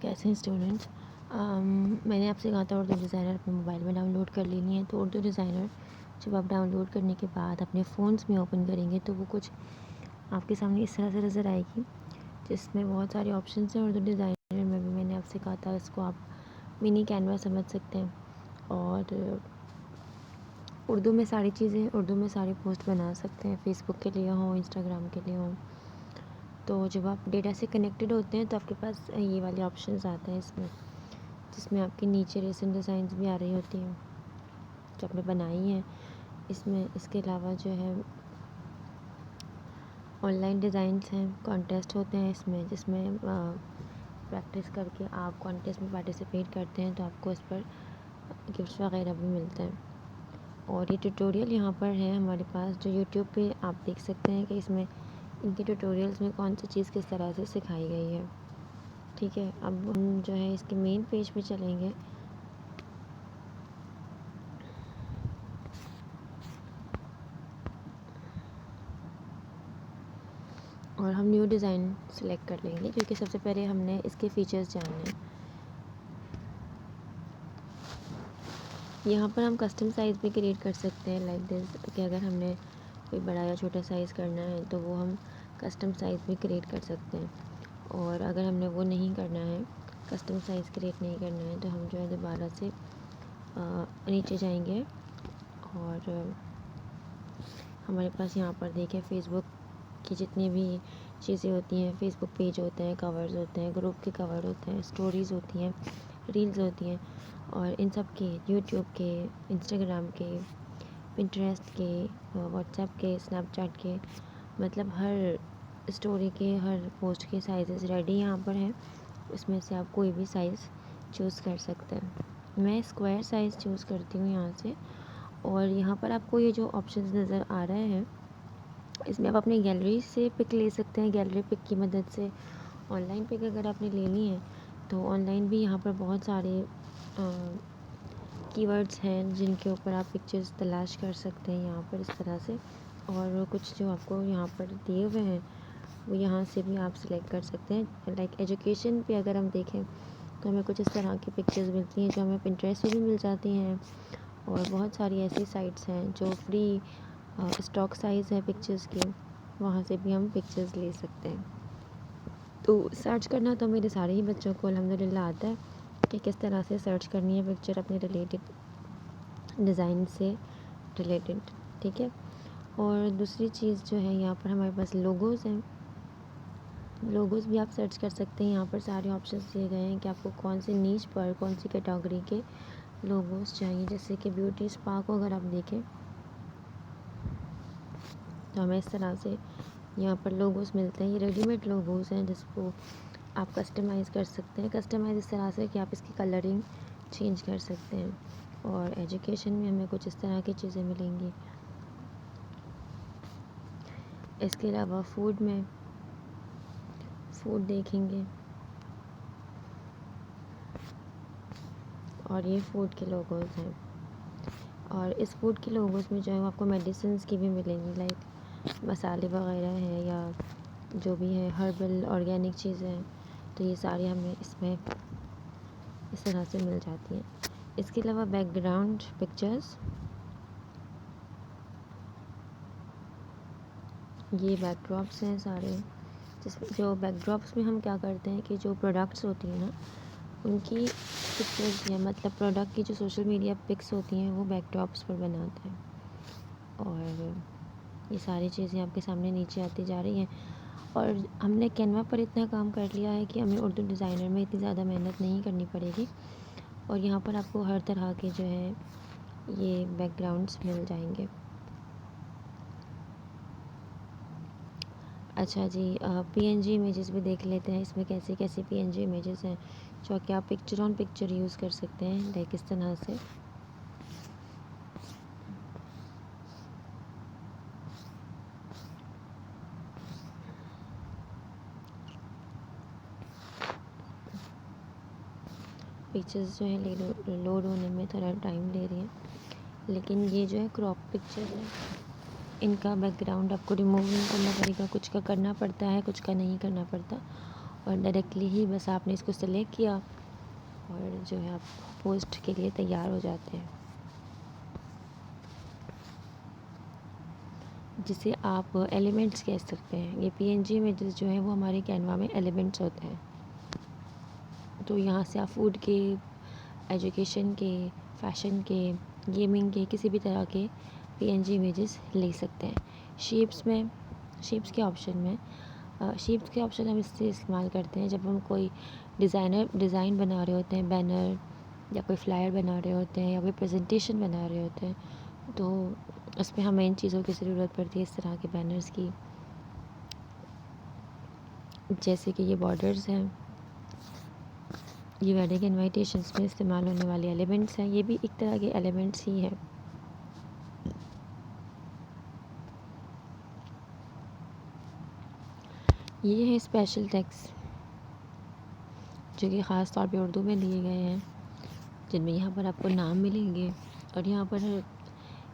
کیسے ہیں اسٹوڈنٹس؟ میں نے آپ سے کہا تھا اردو ڈیزائنر اپنے موبائل میں ڈاؤن لوڈ کر لینی ہے. تو اردو ڈیزائنر جب آپ ڈاؤن لوڈ کرنے کے بعد اپنے فونس میں اوپن کریں گے تو وہ کچھ آپ کے سامنے اس طرح سے نظر آئے گی، جس میں بہت سارے آپشنس ہیں. اردو ڈیزائنر میں بھی میں نے آپ سے کہا تھا اس کو آپ منی کینوا سمجھ سکتے ہیں، اور اردو میں ساری چیزیں، اردو میں ساری پوسٹ بنا سکتے ہیں، فیس بک کے لیے ہوں، انسٹاگرام کے لیے ہوں. تو جب آپ ڈیٹا سے کنیکٹڈ ہوتے ہیں تو آپ کے پاس یہ والے آپشنز آتے ہیں اس میں، جس میں آپ کے نیچے ریسنٹ ڈیزائنز بھی آ رہی ہوتی ہیں جو آپ نے بنائی ہیں اس میں. اس کے علاوہ جو ہے آن لائن ڈیزائنس ہیں، کانٹیسٹ ہوتے ہیں اس میں، جس میں پریکٹس کر کے آپ کانٹیسٹ میں پارٹیسپیٹ کرتے ہیں تو آپ کو اس پر گفٹس وغیرہ بھی ملتے ہیں. اور یہ ٹیوٹوریل یہاں پر ہے ہمارے پاس جو یوٹیوب پہ آپ دیکھ سکتے ہیں کہ اس میں ان کے ٹیوٹوریلز میں کون سی چیز کس طرح سے سکھائی گئی ہے. ٹھیک ہے، اب ہم جو ہے اس کے مین پیج پہ چلیں گے. اور ہم نیو ڈیزائن سلیکٹ کر لیں گے کیونکہ سب سے پہلے ہم نے اس کے فیچرز جاننے ہیں. یہاں پر ہم کسٹم سائز بھی کریٹ کر سکتے ہیں لائک دس، کہ اگر ہم نے کوئی بڑا یا چھوٹا سائز کرنا ہے تو وہ ہم کسٹم سائز بھی کریٹ کر سکتے ہیں. اور اگر ہم نے وہ نہیں کرنا ہے، کسٹم سائز کریٹ نہیں کرنا ہے، تو ہم جو ہے دوبارہ سے نیچے جائیں گے اور ہمارے پاس یہاں پر دیکھیں فیس بک کی جتنی بھی چیزیں ہوتی ہیں، فیس بک پیج ہوتے ہیں، کورز ہوتے ہیں، گروپ کے کور ہوتے ہیں، اسٹوریز ہوتی ہیں، ریلز ہوتی ہیں، اور ان سب کے یوٹیوب کے، انسٹاگرام کے، پنٹریسٹ کے، واٹس ایپ کے، اسنیپ چیٹ کے، مطلب ہر اسٹوری کے، ہر پوسٹ کے سائزز ریڈی یہاں پر ہیں. اس میں سے آپ کوئی بھی سائز چوز کر سکتے ہیں. میں اسکوائر سائز چوز کرتی ہوں یہاں سے. اور یہاں پر آپ کو یہ جو آپشنز نظر آ رہے ہیں اس میں آپ اپنی گیلری سے پک لے سکتے ہیں. گیلری پک کی مدد سے آن لائن پک اگر آپ نے لینی ہے تو آن لائن بھی یہاں پر بہت سارے کی ورڈز ہیں جن کے اوپر آپ پکچرز تلاش کر سکتے ہیں یہاں پر اس طرح سے. اور کچھ جو آپ کو یہاں پر دیے ہوئے ہیں وہ یہاں سے بھی آپ سلیکٹ کر سکتے ہیں. لائک ایجوکیشن پہ اگر ہم دیکھیں تو ہمیں کچھ اس طرح کی پکچرز ملتی ہیں جو ہمیں پنٹریسٹ پہ بھی مل جاتی ہیں. اور بہت ساری ایسی سائٹس ہیں جو فری اسٹاک سائز ہے پکچرز کی، وہاں سے بھی ہم پکچرز لے سکتے ہیں. تو سرچ کرنا تو میرے سارے ہی بچوں کو الحمدللہ آتا ہے کہ کس طرح سے سرچ کرنی ہے پکچر اپنے ریلیٹڈ ڈیزائن سے ریلیٹڈ. ٹھیک ہے. اور دوسری چیز جو ہے یہاں پر ہمارے پاس لوگوز ہیں. لوگوز بھی آپ سرچ کر سکتے ہیں. یہاں پر سارے آپشنس دیے گئے ہیں کہ آپ کو کون سے نیچ پر کون سی کیٹاگری کے لوگوز چاہیے. جیسے کہ بیوٹی اسپا کو اگر آپ دیکھیں تو ہمیں اس طرح سے یہاں پر لوگوز ملتے ہیں. یہ ریڈی میڈ لوگوز ہیں جس کو آپ کسٹمائز کر سکتے ہیں. کسٹمائز اس طرح سے کہ آپ اس کی کلرنگ چینج کر سکتے ہیں. اور ایجوکیشن میں ہمیں کچھ اس طرح کی چیزیں ملیں گی. اس کے علاوہ فوڈ میں فوڈ دیکھیں گے اور یہ فوڈ کے لوگوز ہیں. اور اس فوڈ کے لوگوز میں جو ہے آپ کو میڈیسنس کی بھی ملیں گی، لائک مسالے وغیرہ ہیں یا جو بھی ہے ہربل آرگینک چیزیں ہیں، تو یہ ساری ہمیں اس میں اس طرح سے مل جاتی ہیں. اس کے علاوہ بیک گراؤنڈ پکچرز، یہ بیک ڈراپس ہیں سارے، جس میں جو بیک ڈراپس میں ہم کیا کرتے ہیں کہ جو پروڈکٹس ہوتی ہیں نا ان کی پکچرز ہیں، مطلب پروڈکٹ کی جو سوشل میڈیا پکس ہوتی ہیں وہ بیک ڈراپس پر بناتے ہیں. اور یہ ساری چیزیں آپ کے سامنے نیچے آتی جا رہی ہیں. اور ہم نے کینوا پر اتنا کام کر لیا ہے کہ ہمیں اردو ڈیزائنر میں اتنی زیادہ محنت نہیں کرنی پڑے گی. اور یہاں پر آپ کو ہر طرح کے جو ہے یہ بیک گراؤنڈس مل جائیں گے. اچھا جی، پی این جی امیجز بھی دیکھ لیتے ہیں. اس میں کیسی کیسی پی این جی امیجز ہیں جو کہ آپ پکچر آن پکچر یوز کر سکتے ہیں. لائک اس طرح سے پکچرز جو ہے لوڈ ہونے میں تھوڑا ٹائم لے رہی ہیں، لیکن یہ جو ہے کراپ پکچر ہے، ان کا بیک گراؤنڈ آپ کو ریموو نہیں کرنا پڑے گا. کچھ کا کرنا پڑتا ہے، کچھ کا نہیں کرنا پڑتا. اور ڈائریکٹلی ہی بس آپ نے اس کو سلیکٹ کیا اور جو ہے آپ پوسٹ کے لیے تیار ہو جاتے ہیں، جسے آپ ایلیمنٹس کہہ سکتے ہیں۔ یہ پی این جی امیجز جو ہیں وہ ہمارے کینوا میں ایلیمنٹس ہوتے ہیں، تو یہاں سے آپ فوڈ کے، ایجوکیشن کے، فیشن کے، گیمنگ کے، کسی بھی طرح کے پی این جی امیجز لے سکتے ہیں۔ شیپس کے آپشن ہم اس سے استعمال کرتے ہیں جب ہم کوئی ڈیزائن بنا رہے ہوتے ہیں، بینر یا کوئی فلائر بنا رہے ہوتے ہیں یا کوئی پریزنٹیشن بنا رہے ہوتے ہیں، تو اس میں ہمیں ان چیزوں کی ضرورت پڑتی ہے، اس طرح کے بینرز کی، جیسے کہ یہ بارڈرز ہیں، یہ ویڈنگ انویٹیشنس میں استعمال ہونے والے ایلیمنٹس ہیں، یہ بھی ایک طرح کے ایلیمنٹس ہی ہیں۔ یہ ہے اسپیشل ٹیکس جو کہ خاص طور پہ اردو میں دیے گئے ہیں، جن میں یہاں پر آپ کو نام ملیں گے، اور یہاں پر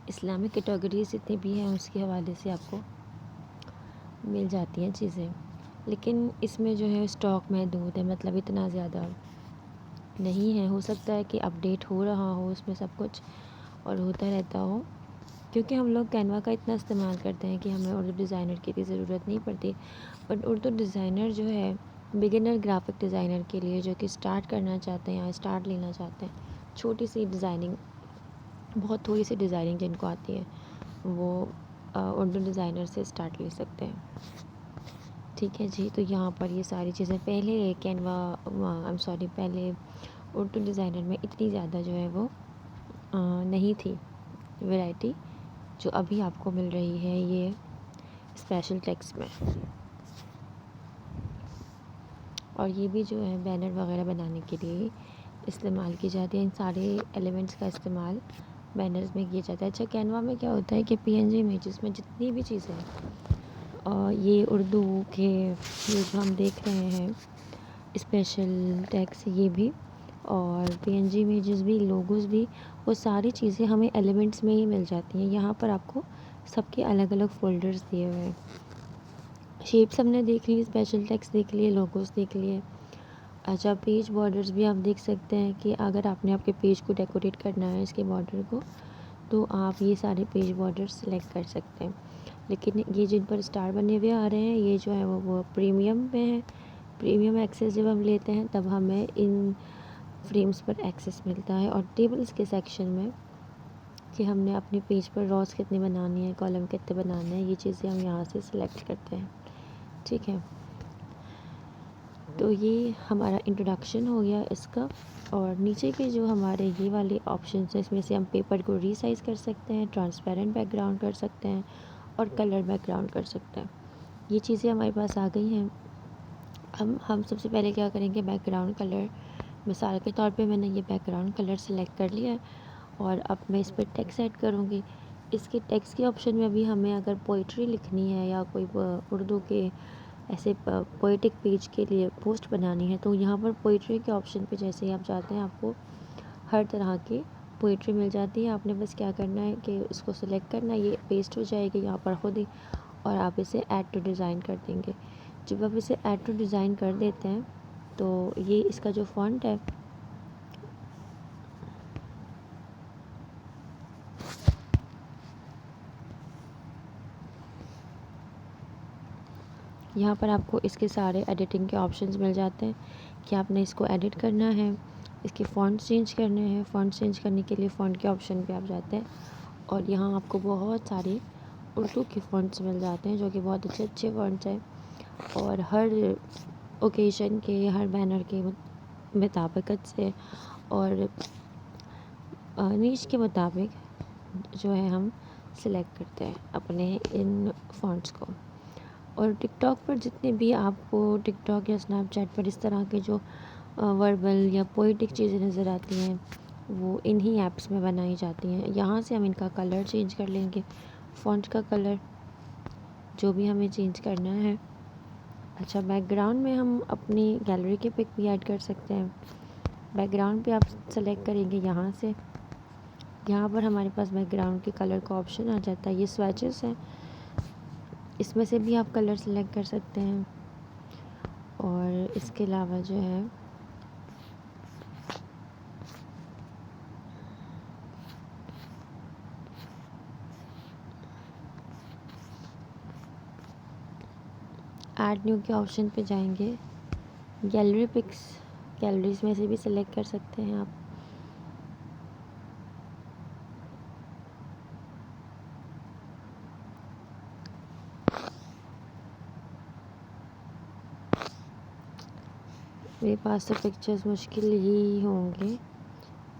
اسلامک کیٹیگریز جتنی بھی ہیں اس کے حوالے سے آپ کو مل جاتی ہیں چیزیں، لیکن اس میں جو ہے اسٹاک محدود ہے، مطلب اتنا زیادہ نہیں ہے۔ ہو سکتا ہے کہ اپڈیٹ ہو رہا ہو اس میں سب کچھ اور ہوتا رہتا ہو، کیونکہ ہم لوگ کینوا کا اتنا استعمال کرتے ہیں کہ ہمیں اردو ڈیزائنر کی بھی ضرورت نہیں پڑتی، اور اردو ڈیزائنر جو ہے بگنر گرافک ڈیزائنر کے لیے جو کہ اسٹارٹ کرنا چاہتے ہیں یا اسٹارٹ لینا چاہتے ہیں، چھوٹی سی ڈیزائننگ، بہت تھوڑی سی ڈیزائننگ جن کو آتی ہے وہ اردو ڈیزائنر سے اسٹارٹ لے سکتے ہیں۔ ٹھیک ہے جی، تو یہاں پر یہ ساری چیزیں پہلے پہلے اردو ڈیزائنر میں اتنی زیادہ جو ہے وہ نہیں تھی ویرائٹی جو ابھی آپ کو مل رہی ہے یہ اسپیشل ٹیکسٹ میں، اور یہ بھی جو ہے بینر وغیرہ بنانے کے لیے استعمال کی جاتی ہے، ان سارے ایلیمنٹس کا استعمال بینرز میں کیا جاتا ہے۔ اچھا، کینوا میں کیا ہوتا ہے کہ پی این جی امیجز میں جتنی بھی چیزیں ہیں، یہ اردو کے یہ جو ہم دیکھ رہے ہیں اسپیشل ٹیکس، یہ بھی اور پی این جی امیجز بھی، لوگوز بھی، وہ ساری چیزیں ہمیں ایلیمنٹس میں ہی مل جاتی ہیں۔ یہاں پر آپ کو سب کے الگ الگ فولڈرز دیے ہوئے ہیں، شیپس ہم نے دیکھ لی، اسپیشل ٹیکس دیکھ لیے، لوگوز دیکھ لیے۔ اچھا، پیج بارڈرز بھی آپ دیکھ سکتے ہیں کہ اگر آپ نے آپ کے پیج کو ڈیکوریٹ کرنا ہے، اس کے بارڈر کو، تو آپ یہ سارے پیج بارڈر سلیکٹ کر سکتے ہیں، لیکن یہ جن پر اسٹار بنے ہوئے آ رہے ہیں یہ جو ہے وہ پریمیم میں ہے۔ پریمیم ایکسیس جب ہم لیتے ہیں تب ہمیں ان فریمز پر ایکسیس ملتا ہے، اور ٹیبلز کے سیکشن میں کہ ہم نے اپنے پیج پر روز کتنی بنانی ہے، کالم کتنے بنانے ہیں، یہ چیزیں ہم یہاں سے سلیکٹ کرتے ہیں۔ ٹھیک ہے، تو یہ ہمارا انٹروڈکشن ہو گیا اس کا، اور نیچے کے جو ہمارے یہ والے آپشنس ہیں اس میں سے ہم پیپر کو ری سائز کر سکتے ہیں، ٹرانسپیرنٹ بیک گراؤنڈ کر سکتے ہیں، اور کلر بیک گراؤنڈ کر سکتے ہیں۔ یہ چیزیں ہمارے پاس آ گئی ہیں۔ ہم سب سے پہلے کیا کریں گے، بیک گراؤنڈ کلر، مثال کے طور پہ میں نے یہ بیک گراؤنڈ کلر سلیکٹ کر لیا ہے، اور اب میں اس پہ ٹیکسٹ ایڈ کروں گی۔ اس کے ٹیکسٹ کے آپشن میں بھی ہمیں اگر پوئٹری لکھنی ہے یا کوئی اردو کے ایسے پوئٹک پیج کے لیے پوسٹ بنانی ہے، تو یہاں پر پوئٹری کے آپشن پہ جیسے ہی آپ جاتے ہیں آپ کو ہر طرح کی پوئٹری مل جاتی ہے۔ آپ نے بس کیا کرنا ہے کہ اس کو سلیکٹ کرنا ہے، یہ پیسٹ ہو جائے گی یہاں پر خود ہی، اور آپ اسے ایڈ ٹو ڈیزائن کر دیں گے۔ جب آپ اسے ایڈ ٹو ڈیزائن کر دیتے ہیں تو یہ اس کا جو فونٹ ہے یہاں پر آپ کو اس کے سارے ایڈیٹنگ کے آپشنز مل جاتے ہیں کہ آپ نے اس کو ایڈٹ کرنا ہے، اس کے فونٹ چینج کرنے ہیں۔ فونٹ چینج کرنے کے لیے فونٹ کے آپشن پہ آپ جاتے ہیں، اور یہاں آپ کو بہت سارے اردو کے فونٹس مل جاتے ہیں جو کہ بہت اچھے اچھے فونٹس ہیں، اور ہر اوکیشن کے، ہر بینر کے مطابقت سے اور نیچ کے مطابق جو ہے ہم سلیکٹ کرتے ہیں اپنے ان فونٹس کو۔ اور ٹک ٹاک پر جتنے بھی آپ کو ٹک ٹاک یا اسنیپ چیٹ پر اس طرح کے جو وربل یا پوئٹک چیزیں نظر آتی ہیں وہ انہی ایپس میں بنائی جاتی ہیں۔ یہاں سے ہم ان کا کلر چینج کر لیں گے، فونٹ کا کلر جو بھی ہمیں چینج کرنا ہے۔ اچھا، بیک گراؤنڈ میں ہم اپنی گیلری کے پک بھی ایڈ کر سکتے ہیں۔ بیک گراؤنڈ پہ آپ سلیکٹ کریں گے یہاں سے، یہاں پر ہمارے پاس بیک گراؤنڈ کے کلر کا آپشن آ جاتا ہے۔ یہ سویچز ہیں، اس میں سے بھی آپ کلر سلیکٹ کر سکتے ہیں، اور اس کے علاوہ جو ہے ایڈ نیو کے آپشن پہ جائیں گے. گیلری پکس، گیلریز میں سے بھی سلیکٹ کر سکتے ہیں آپ. میرے پاس تو پکچرز مشکل ہی ہوں گے،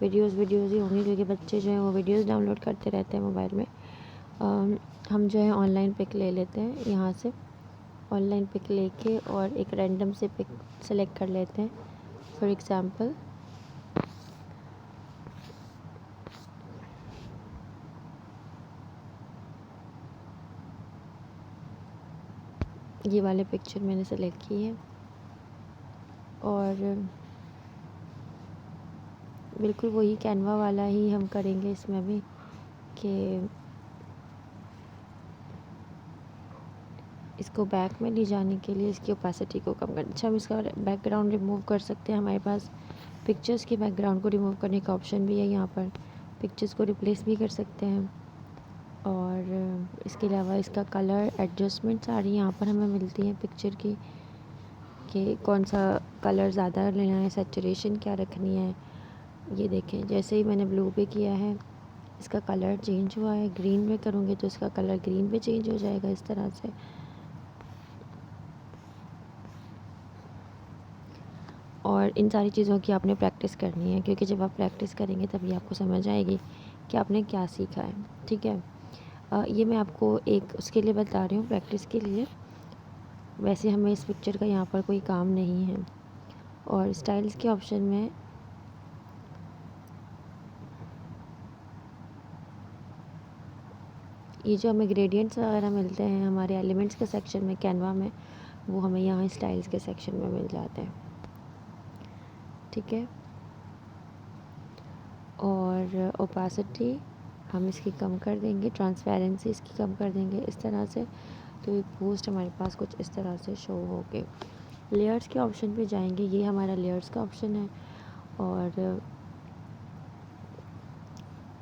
ویڈیوز ہی ہوں گی، کیونکہ بچے جو ہیں وہ ویڈیوز ڈاؤن لوڈ کرتے رہتے ہیں موبائل میں. ہم جو ہے آن لائن پک لے لیتے ہیں، یہاں سے آن لائن پک لے کے اور ایک رینڈم سے پک سلیکٹ کر لیتے ہیں. فار ایگزامپل یہ والے پکچر میں نے سلیکٹ کی ہے، اور بالکل وہی کینوا والا ہی ہم کریں گے اس میں بھی، کہ اس کو بیک میں لے جانے کے لیے اس کی اوپیسٹی کو کم کرنا. اچھا، ہم اس کا بیک گراؤنڈ ریموو کر سکتے ہیں. ہمارے پاس پکچرز کے بیک گراؤنڈ کو ریموو کرنے کا آپشن بھی ہے یہاں پر. پکچرز کو ریپلیس بھی کر سکتے ہیں. اور اس کے علاوہ اس کا کلر ایڈجسٹمنٹ ساری یہاں پر ہمیں ملتی ہیں پکچر کی، کہ کون سا کلر زیادہ لینا ہے، سیچوریشن کیا رکھنی ہے. یہ دیکھیں، جیسے ہی میں نے بلو پہ کیا ہے اس کا کلر چینج ہوا ہے. گرین میں کروں گے تو اس کا کلر گرین پہ چینج ہو جائے گا اس طرح سے. اور ان ساری چیزوں کی آپ نے پریکٹس کرنی ہے، کیونکہ جب آپ پریکٹس کریں گے تبھی آپ کو سمجھ آئے گی کہ آپ نے کیا سیکھا ہے. ٹھیک ہے، یہ میں آپ کو ایک اس کے لیے بتا رہی ہوں، پریکٹس کے لیے. ویسے ہمیں اس پکچر کا یہاں پر کوئی کام نہیں ہے. اور اسٹائلز کے آپشن میں یہ جو ہمیں گریڈینٹس وغیرہ ملتے ہیں ہمارے ایلیمنٹس کے سیکشن میں کینوا میں، وہ ہمیں یہاں اسٹائلز کے سیکشن میں مل جاتے ہیں. ٹھیک ہے، اور اوپیسٹی ہم اس کی کم کر دیں گے، ٹرانسپیرنسی اس کی کم کر دیں گے اس طرح سے. تو یہ پوسٹ ہمارے پاس کچھ اس طرح سے شو ہو کے. لیئرس کے آپشن پہ جائیں گے، یہ ہمارا لیئرس کا آپشن ہے. اور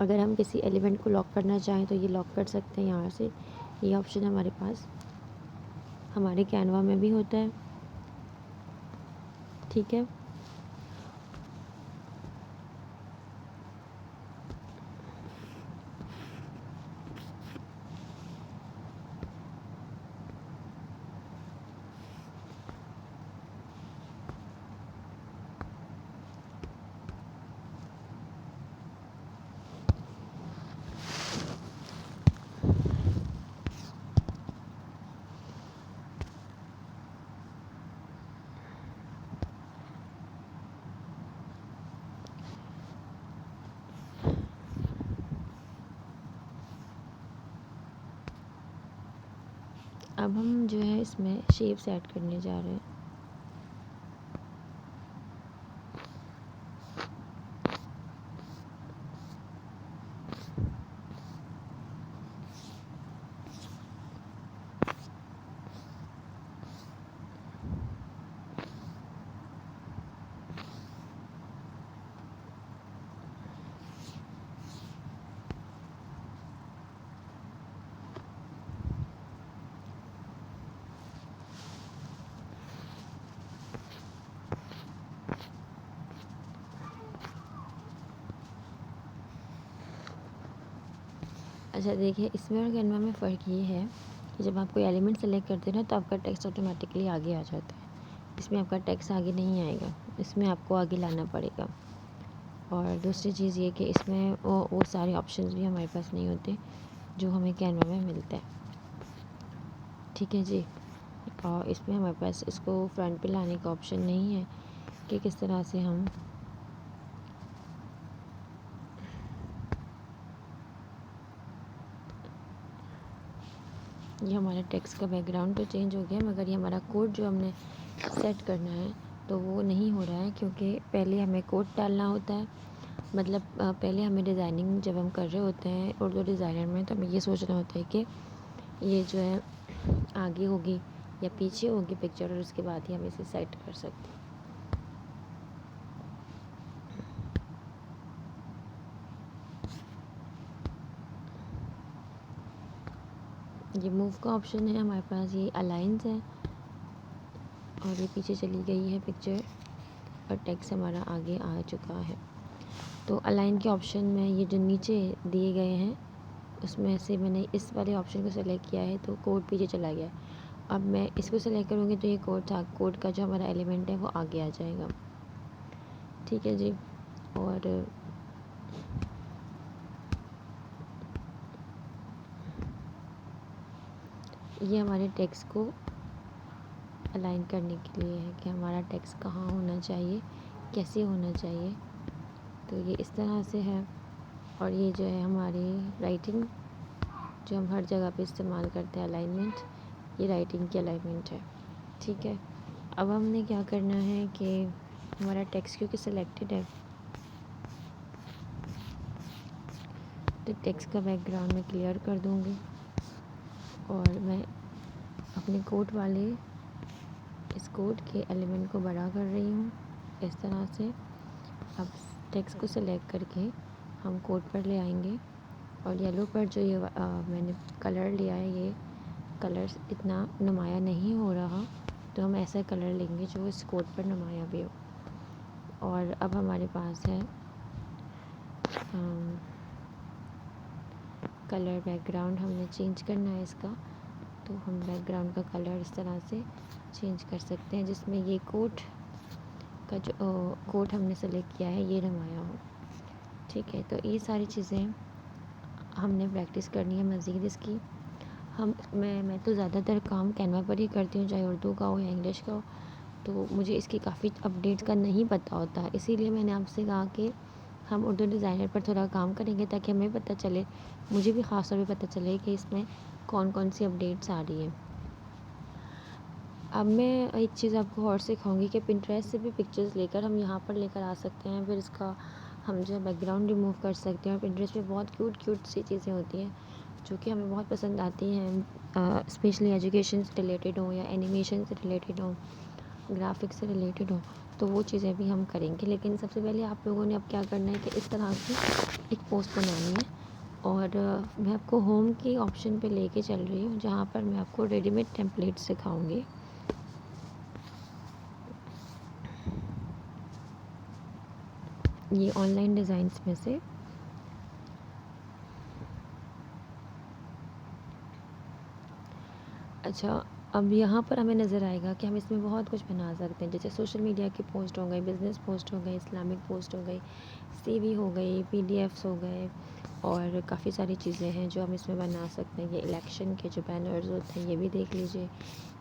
اگر ہم کسی ایلیمنٹ کو لاک کرنا چاہیں تو یہ لاک کر سکتے ہیں یہاں سے. یہ آپشن ہمارے پاس ہمارے کینوا میں بھی ہوتا ہے. ٹھیک ہے، اب ہم جو ہے اس میں شیپس ایڈ کرنے جا رہے ہیں. اچھا دیکھیے، اس میں اور کینوا میں فرق یہ ہے کہ جب آپ کوئی ایلیمنٹ سلیکٹ کرتے ہیں نا تو آپ کا ٹیکسٹ آٹومیٹکلی آگے آ جاتا ہے. اس میں آپ کا ٹیکسٹ آگے نہیں آئے گا، اس میں آپ کو آگے لانا پڑے گا. اور دوسری چیز یہ کہ اس میں وہ سارے آپشنز بھی ہمارے پاس نہیں ہوتے جو ہمیں کینوا میں ملتا ہے. ٹھیک ہے جی، اور اس میں ہمارے پاس اس کو فرنٹ پہ لانے کا آپشن نہیں ہے کہ کس طرح سے ہم یہ ہمارا ٹیکسٹ کا بیک گراؤنڈ تو چینج ہو گیا، مگر یہ ہمارا کوڈ جو ہم نے سیٹ کرنا ہے تو وہ نہیں ہو رہا ہے، کیونکہ پہلے ہمیں کوڈ ڈالنا ہوتا ہے. مطلب پہلے ہمیں ڈیزائننگ جب ہم کر رہے ہوتے ہیں اردو ڈیزائنر میں، تو ہمیں یہ سوچنا ہوتا ہے کہ یہ جو ہے آگے ہوگی یا پیچھے ہوگی پکچر اور اس کے بعد ہی ہم اسے سیٹ کر سکتے ہیں. یہ موو کا آپشن ہے ہمارے پاس، یہ الائنس ہے اور یہ پیچھے چلی گئی ہے پکچر اور ٹیکسٹ ہمارا آگے آ چکا ہے. تو الائن کے آپشن میں یہ جو نیچے دیے گئے ہیں اس میں سے میں نے اس والے آپشن کو سلیکٹ کیا ہے تو کوڈ پیچھے چلا گیا. اب میں اس کو سلیکٹ کروں گی تو یہ کوڈ کا جو ہمارا ایلیمنٹ ہے وہ آگے آ جائے گا. ٹھیک ہے جی. اور یہ ہمارے ٹیکسٹ کو الائن کرنے کے لیے ہے کہ ہمارا ٹیکسٹ کہاں ہونا چاہیے، کیسے ہونا چاہیے. تو یہ اس طرح سے ہے. اور یہ جو ہے ہماری رائٹنگ جو ہم ہر جگہ پہ استعمال کرتے ہیں الائنمنٹ، یہ رائٹنگ کی الائنمنٹ ہے. ٹھیک ہے. اب ہم نے کیا کرنا ہے کہ ہمارا ٹیکسٹ کیونکہ سلیکٹڈ ہے تو ٹیکسٹ کا بیک گراؤنڈ میں کلیئر کر دوں گی اور میں اپنے کوڈ والے اس کوڈ کے ایلیمنٹ کو بڑا کر رہی ہوں اس طرح سے. اب ٹیکسٹ کو سلیکٹ کر کے ہم کوڈ پر لے آئیں گے اور یلو پر جو یہ میں نے کلر لیا ہے یہ کلر اتنا نمایاں نہیں ہو رہا تو ہم ایسا کلر لیں گے جو اس کوڈ پر نمایاں بھی ہو. اور اب ہمارے پاس ہے کلر بیک گراؤنڈ ہم نے چینج کرنا ہے اس کا، تو ہم بیک گراؤنڈ کا کلر اس طرح سے چینج کر سکتے ہیں جس میں یہ کوٹ کا جو کوٹ ہم نے سلیکٹ کیا ہے یہ نمایاں ہو. ٹھیک ہے. تو یہ ساری چیزیں ہم نے پریکٹس کرنی ہے مزید اس کی. میں تو زیادہ تر کام کینوا پر ہی کرتی ہوں، چاہے اردو کا ہو یا انگلش کا ہو. تو مجھے اس کی کافی اپڈیٹس کا نہیں پتہ ہوتا، اسی لیے میں نے آپ سے کہا کہ ہم اردو ڈیزائنر پر تھوڑا کام کریں گے تاکہ ہمیں پتہ چلے، مجھے بھی خاص طور پہ پتہ چلے کہ اس میں کون کون سی اپڈیٹس آ رہی ہیں. اب میں ایک چیز آپ کو اور سکھاؤں گی کہ پنٹریسٹ سے بھی پکچرز لے کر ہم یہاں پر لے کر آ سکتے ہیں. پھر اس کا ہم جو ہے بیک گراؤنڈ ریموو کر سکتے ہیں. اور پنٹریسٹ پہ بہت کیوٹ سی چیزیں ہوتی ہیں جو کہ ہمیں بہت پسند آتی ہیں، اسپیشلی ایجوکیشن سے ریلیٹڈ ہوں یا اینیمیشن سے ریلیٹڈ ہوں، گرافکس سے ریلیٹڈ ہوں، تو وہ چیزیں بھی ہم کریں گے. لیکن سب سے پہلے آپ لوگوں نے اب کیا کرنا ہے کہ اس طرح کی ایک پوسٹ بنانی ہے. اور میں آپ کو ہوم کی آپشن پہ لے کے چل رہی ہوں جہاں پر میں آپ کو ریڈی میڈ ٹیمپلیٹ سکھاؤں گی. یہ آن لائن ڈیزائنس میں سے اچھا. اب یہاں پر ہمیں نظر آئے گا کہ ہم اس میں بہت کچھ بنا سکتے ہیں، جیسے سوشل میڈیا کی پوسٹ ہو گئی، بزنس پوسٹ ہو گئی، اسلامک پوسٹ ہو گئی، سی وی ہو گئی، پی ڈی ایفس ہو گئے، اور کافی ساری چیزیں ہیں جو ہم اس میں بنا سکتے ہیں. یہ الیکشن کے جو بینرز ہوتے ہیں یہ بھی دیکھ لیجیے.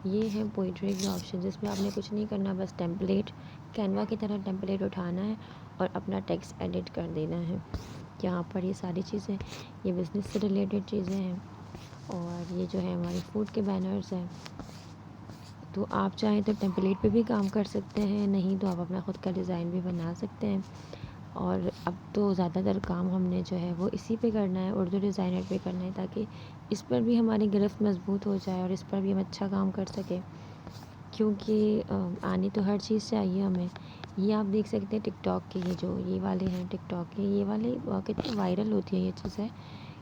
یہ ہے پوئٹری کا آپشن جس میں آپ نے کچھ نہیں کرنا، بس ٹیمپلیٹ کینوا کی طرح ٹیمپلیٹ اٹھانا ہے اور اپنا ٹیکسٹ ایڈٹ کر دینا ہے. یہاں پر یہ ساری چیزیں، یہ بزنس سے ریلیٹڈ چیزیں ہیں اور یہ جو ہے ہمارے فوڈ کے بینرز ہیں. تو آپ چاہیں تو ٹیمپلیٹ پہ بھی کام کر سکتے ہیں، نہیں تو آپ اپنا خود کا ڈیزائن بھی بنا سکتے ہیں. اور اب تو زیادہ تر کام ہم نے جو ہے وہ اسی پہ کرنا ہے، اردو ڈیزائنر پہ کرنا ہے، تاکہ اس پر بھی ہماری گرفت مضبوط ہو جائے اور اس پر بھی ہم اچھا کام کر سکیں. کیونکہ آنی تو ہر چیز چاہیے ہمیں. یہ آپ دیکھ سکتے ہیں ٹک ٹاک کے، یہ والے ہیں ٹک ٹاک کے، یہ والے کتنے وائرل ہوتی ہیں یہ چیزیں،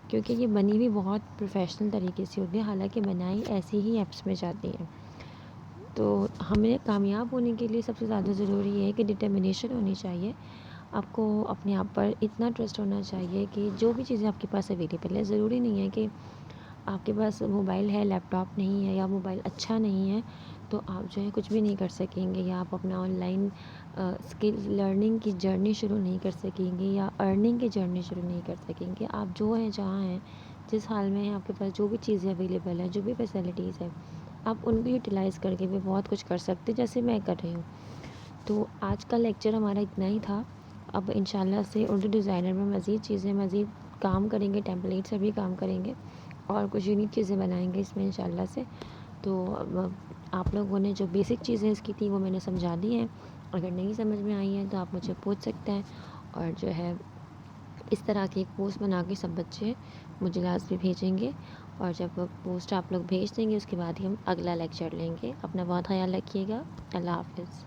کیونکہ یہ بنی ہوئی بہت پروفیشنل طریقے سے ہوتی ہے، حالانکہ بنائی ایسی ہی ایپس میں جاتی ہیں. تو ہمیں کامیاب ہونے کے لیے سب سے زیادہ ضروری یہ ہے کہ ڈٹرمنیشن ہونی چاہیے. آپ کو اپنے آپ پر اتنا ٹرسٹ ہونا چاہیے کہ جو بھی چیزیں آپ کے پاس اویلیبل ہے، ضروری نہیں ہے کہ آپ کے پاس موبائل ہے، لیپ ٹاپ نہیں ہے یا موبائل اچھا نہیں ہے تو آپ جو ہے کچھ بھی نہیں کر سکیں گے، یا آپ اپنا آن لائن اسکل لرننگ کی جرنی شروع نہیں کر سکیں گے یا ارننگ کی جرنی شروع نہیں کر سکیں گے. آپ جو ہیں جہاں ہیں، جس حال میں ہیں، آپ کے پاس جو بھی چیزیں اویلیبل ہیں، جو بھی فیسلٹیز ہیں، آپ ان کو یوٹیلائز کر کے بھی بہت کچھ کر سکتے ہیں جیسے میں کر رہی ہوں. تو آج کا لیکچر ہمارا اتنا ہی تھا. اب انشاءاللہ سے اردو ڈیزائنر میں مزید چیزیں، مزید کام کریں گے، ٹیمپلیٹ سے بھی کام کریں گے اور کچھ یونیک چیزیں بنائیں گے اس میں انشاءاللہ سے. تو آپ لوگوں نے جو بیسک چیزیں اس کی تھی وہ میں نے سمجھا دی ہیں. اگر نہیں سمجھ میں آئی ہیں تو آپ مجھے پوچھ سکتے ہیں. اور جو ہے اس طرح کی ایک پوسٹ بنا کے سب بچے مجھے لازمی بھیجیں گے اور جب وہ پوسٹ آپ لوگ بھیج دیں گے اس کے بعد ہی ہم اگلا لیکچر لیں گے. اپنا بہت خیال رکھیے گا. اللہ حافظ.